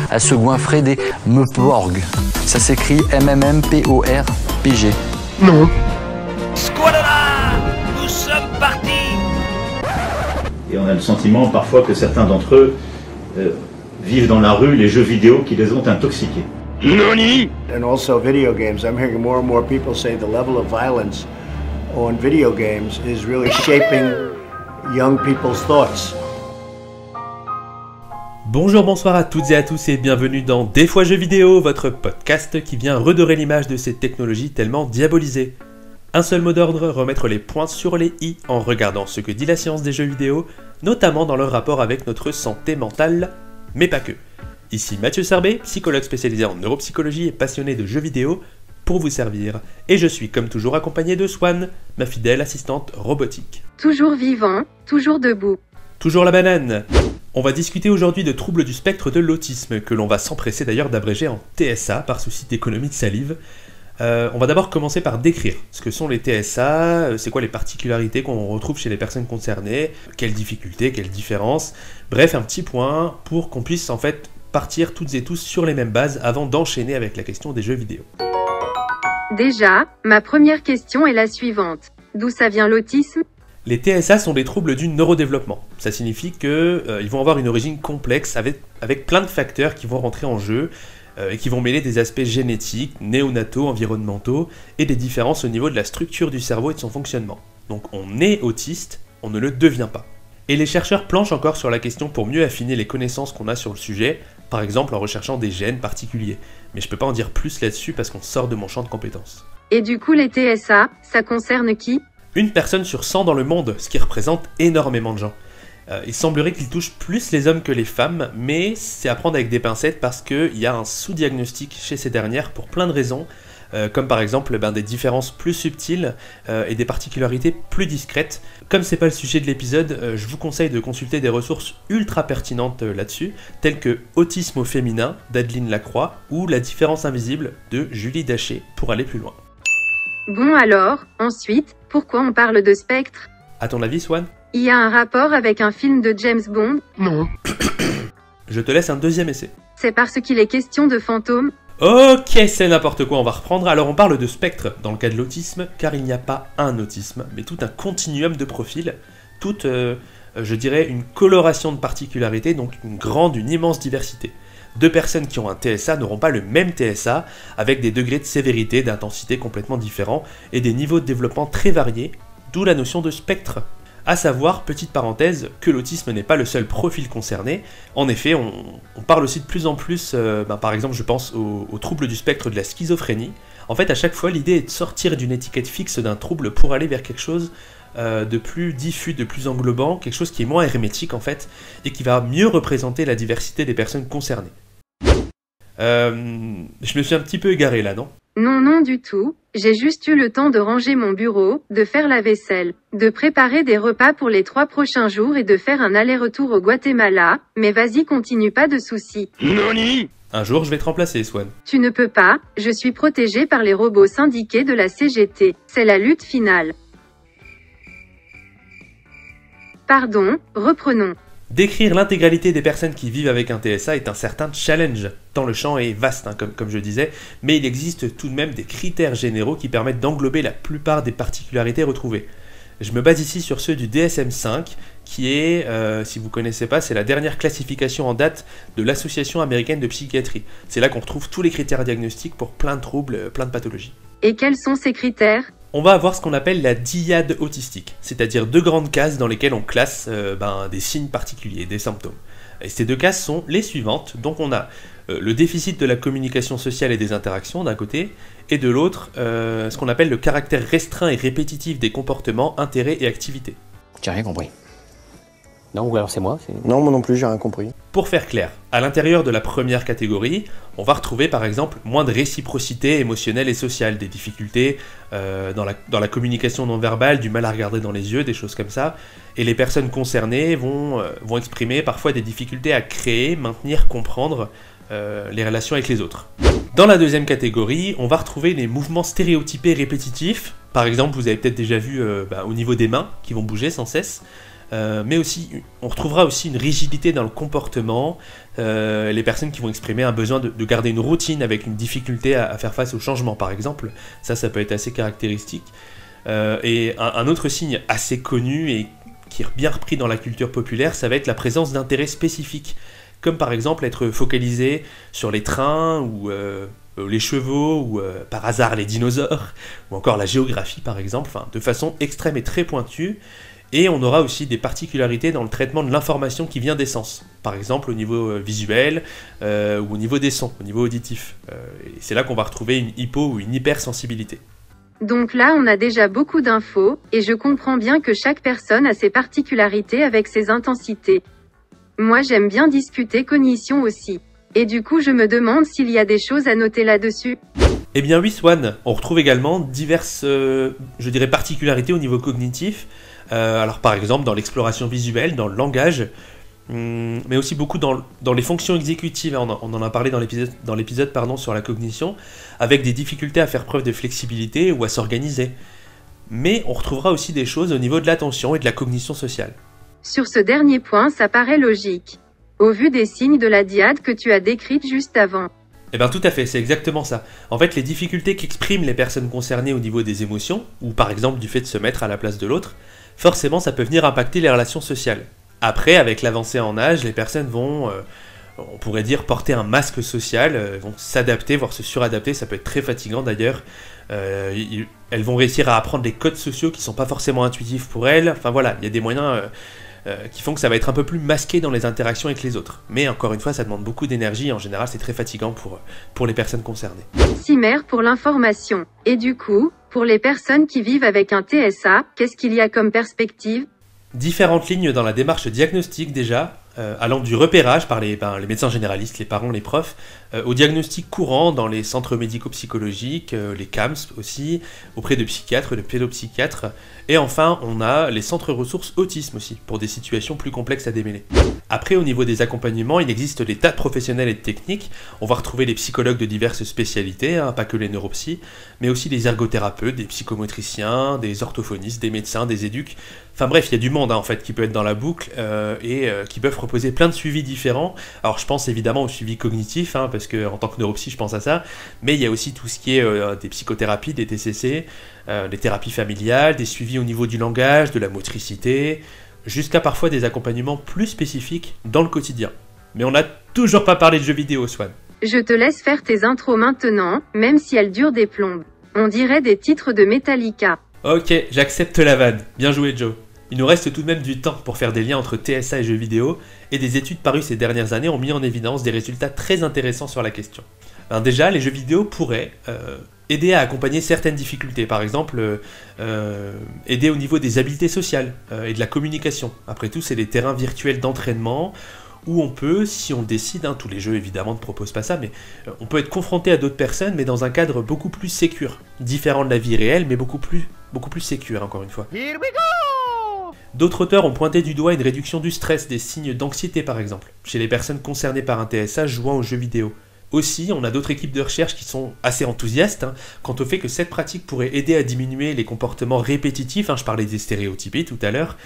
à se goinfrer des meuporg. Ça s'écrit MMMPORPG. Non. Squadra, nous sommes partis. Et on a le sentiment parfois que certains d'entre eux vivent dans la rue les jeux vidéo qui les ont intoxiqués. Nani? And also video games. I'm hearing more and more people say the level of violence on video games is really shaping young people's thoughts. Bonjour, bonsoir à toutes et à tous et bienvenue dans Des fois jeux vidéo, votre podcast qui vient redorer l'image de ces technologies tellement diabolisées. Un seul mot d'ordre, remettre les points sur les i en regardant ce que dit la science des jeux vidéo, notamment dans leur rapport avec notre santé mentale, mais pas que. Ici Mathieu Sarbet, psychologue spécialisé en neuropsychologie et passionné de jeux vidéo, pour vous servir. Et je suis comme toujours accompagné de Swan, ma fidèle assistante robotique. Toujours vivant, toujours debout. Toujours la banane. On va discuter aujourd'hui de troubles du spectre de l'autisme, que l'on va s'empresser d'ailleurs d'abréger en TSA par souci d'économie de salive. On va d'abord commencer par décrire ce que sont les TSA, c'est quoi les particularités qu'on retrouve chez les personnes concernées, quelles difficultés, quelles différences, bref un petit point pour qu'on puisse en fait partir toutes et tous sur les mêmes bases avant d'enchaîner avec la question des jeux vidéo. Déjà, ma première question est la suivante. D'où ça vient l'autisme ? Les TSA sont des troubles du neurodéveloppement. Ça signifie qu'ils vont avoir une origine complexe avec plein de facteurs qui vont rentrer en jeu et qui vont mêler des aspects génétiques, néonataux, environnementaux et des différences au niveau de la structure du cerveau et de son fonctionnement. Donc on est autiste, on ne le devient pas. Et les chercheurs planchent encore sur la question pour mieux affiner les connaissances qu'on a sur le sujet, par exemple en recherchant des gènes particuliers. Mais je peux pas en dire plus là-dessus parce qu'on sort de mon champ de compétences. Et du coup les TSA, ça concerne qui ? Une personne sur 100 dans le monde, ce qui représente énormément de gens. Il semblerait qu'il touche plus les hommes que les femmes, mais c'est à prendre avec des pincettes parce qu'il y a un sous-diagnostic chez ces dernières pour plein de raisons, comme par exemple des différences plus subtiles et des particularités plus discrètes. Comme c'est pas le sujet de l'épisode, je vous conseille de consulter des ressources ultra pertinentes là-dessus, telles que Autisme au féminin d'Adeline Lacroix ou La différence invisible de Julie Daché, pour aller plus loin. Bon alors, ensuite, pourquoi on parle de spectre ? À ton avis, Swan ? Il y a un rapport avec un film de James Bond ? Non. Je te laisse un deuxième essai. C'est parce qu'il est question de fantômes ? Ok, c'est n'importe quoi, on va reprendre. Alors on parle de spectre dans le cas de l'autisme, car il n'y a pas un autisme, mais tout un continuum de profils, toute, je dirais, une coloration de particularités, donc une immense diversité. Deux personnes qui ont un TSA n'auront pas le même TSA, avec des degrés de sévérité, d'intensité complètement différents, et des niveaux de développement très variés, d'où la notion de spectre. À savoir, petite parenthèse, que l'autisme n'est pas le seul profil concerné. En effet, on parle aussi de plus en plus, par exemple je pense aux troubles du spectre de la schizophrénie. En fait, à chaque fois, l'idée est de sortir d'une étiquette fixe d'un trouble pour aller vers quelque chose de plus diffus, de plus englobant, quelque chose qui est moins hermétique en fait, et qui va mieux représenter la diversité des personnes concernées. Je me suis un petit peu égaré là, non ? Non du tout. J'ai juste eu le temps de ranger mon bureau, de faire la vaisselle, de préparer des repas pour les 3 prochains jours et de faire un aller-retour au Guatemala, mais vas-y continue, pas de soucis. Nani? Un jour, je vais te remplacer, Swan. Tu ne peux pas, je suis protégée par les robots syndiqués de la CGT. C'est la lutte finale. Pardon, reprenons. Décrire l'intégralité des personnes qui vivent avec un TSA est un certain challenge, tant le champ est vaste, comme je disais, mais il existe tout de même des critères généraux qui permettent d'englober la plupart des particularités retrouvées. Je me base ici sur ceux du DSM-5, qui est, si vous ne connaissez pas, c'est la dernière classification en date de l'Association américaine de psychiatrie. C'est là qu'on retrouve tous les critères diagnostiques pour plein de troubles, plein de pathologies. Et quels sont ces critères ? On va avoir ce qu'on appelle la dyade autistique, c'est-à-dire 2 grandes cases dans lesquelles on classe des signes particuliers, des symptômes. Et ces 2 cases sont les suivantes. Donc on a le déficit de la communication sociale et des interactions d'un côté, et de l'autre, ce qu'on appelle le caractère restreint et répétitif des comportements, intérêts et activités. J'ai rien compris. Non, ou alors c'est moi Non, moi non plus, j'ai rien compris. Pour faire clair, à l'intérieur de la première catégorie, on va retrouver par exemple moins de réciprocité émotionnelle et sociale, des difficultés dans la communication non verbale, du mal à regarder dans les yeux, des choses comme ça. Et les personnes concernées vont exprimer parfois des difficultés à créer, maintenir, comprendre les relations avec les autres. Dans la deuxième catégorie, on va retrouver les mouvements stéréotypés répétitifs. Par exemple, vous avez peut-être déjà vu au niveau des mains qui vont bouger sans cesse. mais aussi, on retrouvera aussi une rigidité dans le comportement, les personnes qui vont exprimer un besoin de garder une routine avec une difficulté à faire face au changement par exemple, ça peut être assez caractéristique. Et un autre signe assez connu et qui est bien repris dans la culture populaire, ça va être la présence d'intérêts spécifiques, comme par exemple être focalisé sur les trains ou les chevaux ou par hasard les dinosaures, ou encore la géographie par exemple, de façon extrême et très pointue. Et on aura aussi des particularités dans le traitement de l'information qui vient des sens, par exemple au niveau visuel ou au niveau des sons, au niveau auditif. Et c'est là qu'on va retrouver une hypo ou une hypersensibilité. Donc là on a déjà beaucoup d'infos, et je comprends bien que chaque personne a ses particularités avec ses intensités. Moi j'aime bien discuter cognition aussi. Et du coup je me demande s'il y a des choses à noter là-dessus. Eh bien oui Swan, on retrouve également diverses, je dirais, particularités au niveau cognitif. Alors par exemple dans l'exploration visuelle, dans le langage, mais aussi beaucoup dans les fonctions exécutives. On en a parlé dans l'épisode sur la cognition, avec des difficultés à faire preuve de flexibilité ou à s'organiser. Mais on retrouvera aussi des choses au niveau de l'attention et de la cognition sociale. Sur ce dernier point, ça paraît logique, au vu des signes de la dyade que tu as décrite juste avant. Eh bien tout à fait, c'est exactement ça. En fait, les difficultés qu'expriment les personnes concernées au niveau des émotions, ou par exemple du fait de se mettre à la place de l'autre, forcément ça peut venir impacter les relations sociales. Après, avec l'avancée en âge, les personnes vont, on pourrait dire, porter un masque social, vont s'adapter, voire se suradapter, ça peut être très fatigant d'ailleurs. Elles vont réussir à apprendre des codes sociaux qui ne sont pas forcément intuitifs pour elles. Enfin voilà, il y a des moyens qui font que ça va être un peu plus masqué dans les interactions avec les autres. Mais encore une fois, ça demande beaucoup d'énergie, en général c'est très fatigant pour les personnes concernées. Merci pour l'information. Et du coup, pour les personnes qui vivent avec un TSA, qu'est-ce qu'il y a comme perspective ? Différentes lignes dans la démarche diagnostique déjà, allant du repérage par les médecins généralistes, les parents, les profs, au diagnostic courant dans les centres médico-psychologiques, les CAMS aussi, auprès de psychiatres, de pédopsychiatres, et enfin on a les centres ressources autisme aussi, pour des situations plus complexes à démêler. Après, au niveau des accompagnements, il existe des tas de professionnels et de techniques. On va retrouver les psychologues de diverses spécialités, pas que les neuropsys, mais aussi les ergothérapeutes, des psychomotriciens, des orthophonistes, des médecins, des éducs. Enfin bref, il y a du monde en fait qui peut être dans la boucle et qui peuvent proposer plein de suivis différents. Alors je pense évidemment au suivi cognitif, parce que en tant que neuropsy je pense à ça, mais il y a aussi tout ce qui est des psychothérapies, des TCC, des thérapies familiales, des suivis au niveau du langage, de la motricité, jusqu'à parfois des accompagnements plus spécifiques dans le quotidien. Mais on n'a toujours pas parlé de jeux vidéo, Swan. Je te laisse faire tes intros maintenant, même si elles durent des plombes. On dirait des titres de Metallica. Ok, j'accepte la vanne. Bien joué, Joe. Il nous reste tout de même du temps pour faire des liens entre TSA et jeux vidéo, et des études parues ces dernières années ont mis en évidence des résultats très intéressants sur la question. Alors déjà, les jeux vidéo pourraient aider à accompagner certaines difficultés, par exemple aider au niveau des habiletés sociales et de la communication. Après tout, c'est des terrains virtuels d'entraînement où on peut, si on le décide, tous les jeux évidemment ne proposent pas ça, mais on peut être confronté à d'autres personnes, mais dans un cadre beaucoup plus sécure, différent de la vie réelle, mais beaucoup plus sécure encore une fois. Here we go! D'autres auteurs ont pointé du doigt une réduction du stress, des signes d'anxiété par exemple, chez les personnes concernées par un TSA jouant aux jeux vidéo. Aussi, on a d'autres équipes de recherche qui sont assez enthousiastes quant au fait que cette pratique pourrait aider à diminuer les comportements répétitifs, je parlais des stéréotypés tout à l'heure,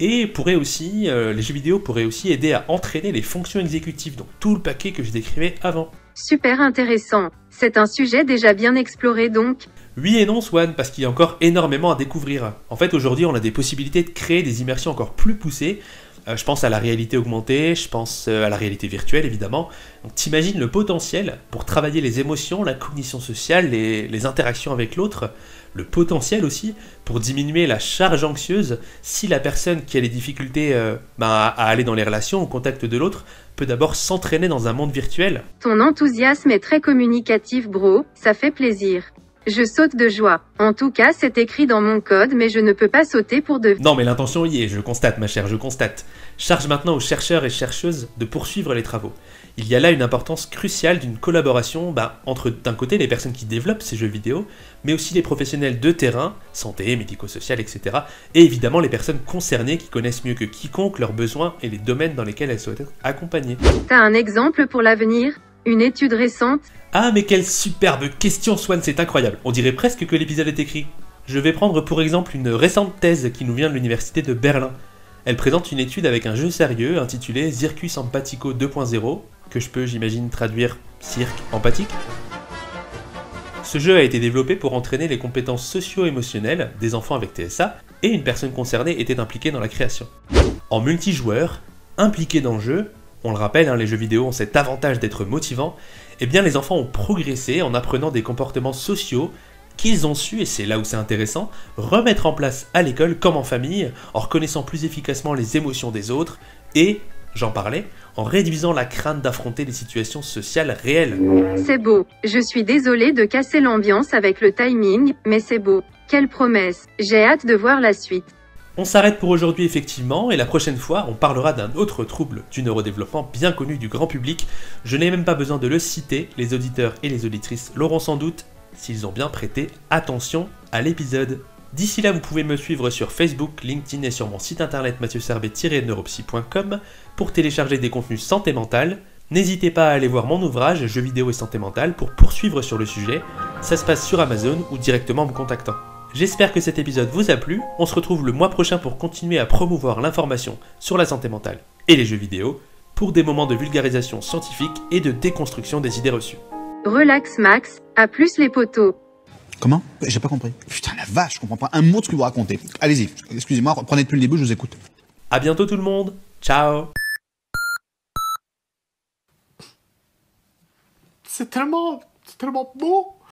et les jeux vidéo pourraient aussi aider à entraîner les fonctions exécutives, donc tout le paquet que je décrivais avant. Super intéressant. C'est un sujet déjà bien exploré donc. Oui et non, Swan, parce qu'il y a encore énormément à découvrir. En fait, aujourd'hui, on a des possibilités de créer des immersions encore plus poussées. Je pense à la réalité augmentée, je pense à la réalité virtuelle, évidemment. Donc t'imagines le potentiel pour travailler les émotions, la cognition sociale, les interactions avec l'autre, le potentiel aussi pour diminuer la charge anxieuse si la personne qui a les difficultés à aller dans les relations, au contact de l'autre, peut d'abord s'entraîner dans un monde virtuel. Ton enthousiasme est très communicatif, bro, ça fait plaisir. Je saute de joie. En tout cas, c'est écrit dans mon code, mais je ne peux pas sauter pour de... Non, mais l'intention y est, je constate, ma chère, je constate. Charge maintenant aux chercheurs et chercheuses de poursuivre les travaux. Il y a là une importance cruciale d'une collaboration entre, d'un côté, les personnes qui développent ces jeux vidéo, mais aussi les professionnels de terrain, santé, médico-social, etc. Et évidemment les personnes concernées qui connaissent mieux que quiconque leurs besoins et les domaines dans lesquels elles souhaitent être accompagnées. T'as un exemple pour l'avenir ? Une étude récente ? Ah mais quelle superbe question, Swan, c'est incroyable. On dirait presque que l'épisode est écrit. Je vais prendre pour exemple une récente thèse qui nous vient de l'université de Berlin. Elle présente une étude avec un jeu sérieux intitulé Circus Empatico 2.0, que je peux, j'imagine, traduire cirque empathique. Ce jeu a été développé pour entraîner les compétences socio-émotionnelles des enfants avec TSA, et une personne concernée était impliquée dans la création. En multijoueur, impliqué dans le jeu, on le rappelle, les jeux vidéo ont cet avantage d'être motivants, eh bien les enfants ont progressé en apprenant des comportements sociaux qu'ils ont su, et c'est là où c'est intéressant, remettre en place à l'école comme en famille, en reconnaissant plus efficacement les émotions des autres, et, j'en parlais, en réduisant la crainte d'affronter les situations sociales réelles. C'est beau. Je suis désolée de casser l'ambiance avec le timing, mais c'est beau. Quelle promesse. J'ai hâte de voir la suite. On s'arrête pour aujourd'hui effectivement, et la prochaine fois, on parlera d'un autre trouble du neurodéveloppement bien connu du grand public. Je n'ai même pas besoin de le citer, les auditeurs et les auditrices l'auront sans doute, s'ils ont bien prêté attention à l'épisode. D'ici là, vous pouvez me suivre sur Facebook, LinkedIn et sur mon site internet mathieuserbet-neuropsy.com pour télécharger des contenus santé mentale. N'hésitez pas à aller voir mon ouvrage Jeux vidéo et santé mentale pour poursuivre sur le sujet. Ça se passe sur Amazon ou directement en me contactant. J'espère que cet épisode vous a plu. On se retrouve le mois prochain pour continuer à promouvoir l'information sur la santé mentale et les jeux vidéo pour des moments de vulgarisation scientifique et de déconstruction des idées reçues. Relax Max, à plus les potos. Comment? J'ai pas compris. Putain la vache, je comprends pas un mot de ce que vous racontez. Allez-y, excusez-moi, reprenez depuis le début, je vous écoute. A bientôt tout le monde. Ciao. C'est tellement beau.